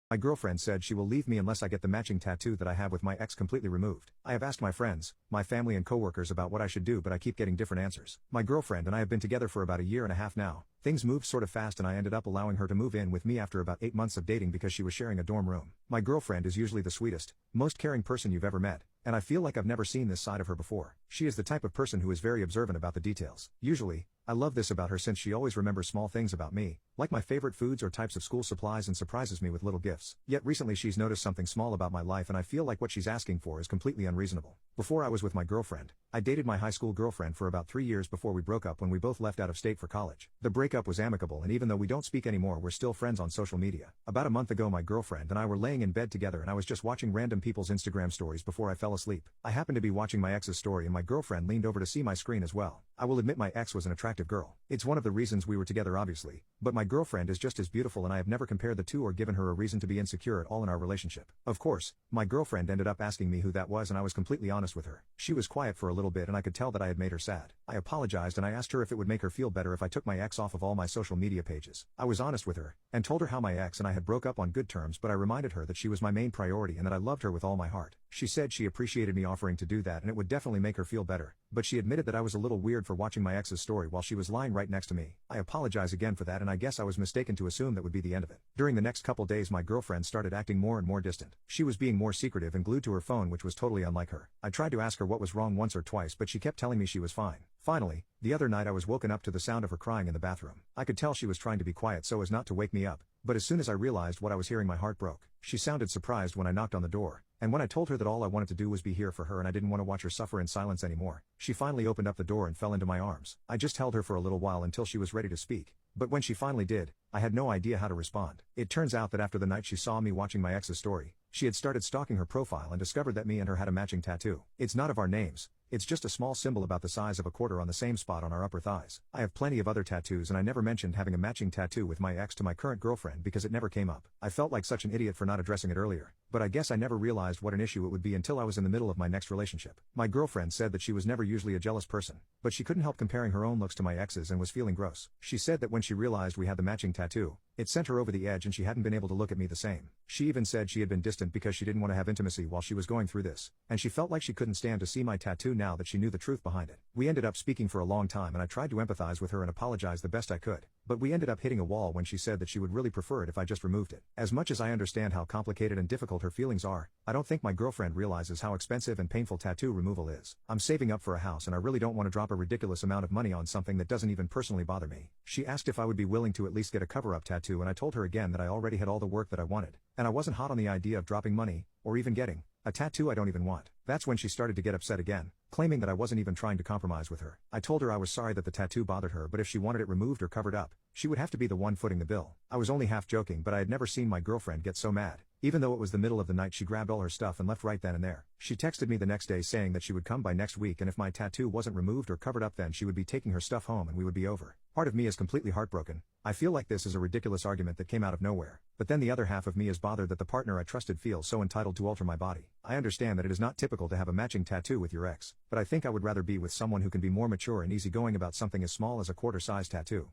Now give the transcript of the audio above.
My girlfriend said she will leave me unless I get the matching tattoo that I have with my ex completely removed. I have asked my friends, my family and coworkers about what I should do, but I keep getting different answers. My girlfriend and I have been together for about a year and a half now. Things moved sort of fast and I ended up allowing her to move in with me after about 8 months of dating because she was sharing a dorm room. My girlfriend is usually the sweetest, most caring person you've ever met, and I feel like I've never seen this side of her before. She is the type of person who is very observant about the details. Usually, I love this about her since she always remembers small things about me, like my favorite foods or types of school supplies, and surprises me with little gifts. Yet recently she's noticed something small about my life and I feel like what she's asking for is completely unreasonable. Before I was with my girlfriend, I dated my high school girlfriend for about 3 years before we broke up when we both left out of state for college. The breakup was amicable and even though we don't speak anymore we're still friends on social media. About a month ago my girlfriend and I were laying in bed together and I was just watching random people's Instagram stories before I fell asleep. I happened to be watching my ex's story and my girlfriend leaned over to see my screen as well. I will admit my ex was an attractive girl. It's one of the reasons we were together obviously, but my girlfriend is just as beautiful and I have never compared the two or given her a reason to be insecure at all in our relationship. Of course, my girlfriend ended up asking me who that was and I was completely honest with her. She was quiet for a little bit and I could tell that I had made her sad. I apologized and I asked her if it would make her feel better if I took my ex off of all my social media pages. I was honest with her, and told her how my ex and I had broke up on good terms, but I reminded her that she was my main priority and that I loved her with all my heart. She said she appreciated me offering to do that and it would definitely make her feel better, but she admitted that I was a little weird for watching my ex's story while she was lying right next to me. I apologize again for that and I guess I was mistaken to assume that would be the end of it. During the next couple days my girlfriend started acting more and more distant. She was being more secretive and glued to her phone, which was totally unlike her. I tried to ask her what was wrong once or twice but she kept telling me she was fine. Finally, the other night I was woken up to the sound of her crying in the bathroom. I could tell she was trying to be quiet so as not to wake me up, but as soon as I realized what I was hearing my heart broke. She sounded surprised when I knocked on the door, and when I told her that all I wanted to do was be here for her and I didn't want to watch her suffer in silence anymore, she finally opened up the door and fell into my arms. I just held her for a little while until she was ready to speak, but when she finally did, I had no idea how to respond. It turns out that after the night she saw me watching my ex's story, she had started stalking her profile and discovered that me and her had a matching tattoo. It's not of our names. It's just a small symbol about the size of a quarter on the same spot on our upper thighs. I have plenty of other tattoos and I never mentioned having a matching tattoo with my ex to my current girlfriend because it never came up. I felt like such an idiot for not addressing it earlier, but I guess I never realized what an issue it would be until I was in the middle of my next relationship. My girlfriend said that she was never usually a jealous person, but she couldn't help comparing her own looks to my ex's and was feeling gross. She said that when she realized we had the matching tattoo, it sent her over the edge and she hadn't been able to look at me the same. She even said she had been distant because she didn't want to have intimacy while she was going through this, and she felt like she couldn't stand to see my tattoo now that she knew the truth behind it. We ended up speaking for a long time and I tried to empathize with her and apologize the best I could, but we ended up hitting a wall when she said that she would really prefer it if I just removed it. As much as I understand how complicated and difficult her feelings are, I don't think my girlfriend realizes how expensive and painful tattoo removal is. I'm saving up for a house and I really don't want to drop a ridiculous amount of money on something that doesn't even personally bother me. She asked if I would be willing to at least get a cover-up tattoo and I told her again that I already had all the work that I wanted, and I wasn't hot on the idea of dropping money, or even getting a tattoo I don't even want. That's when she started to get upset again, claiming that I wasn't even trying to compromise with her. I told her I was sorry that the tattoo bothered her, but if she wanted it removed or covered up, she would have to be the one footing the bill. I was only half joking, but I had never seen my girlfriend get so mad. Even though it was the middle of the night, she grabbed all her stuff and left right then and there. She texted me the next day saying that she would come by next week and if my tattoo wasn't removed or covered up then she would be taking her stuff home and we would be over. Part of me is completely heartbroken. I feel like this is a ridiculous argument that came out of nowhere, but then the other half of me is bothered that the partner I trusted feels so entitled to alter my body. I understand that it is not typical to have a matching tattoo with your ex, but I think I would rather be with someone who can be more mature and easygoing about something as small as a quarter-size tattoo.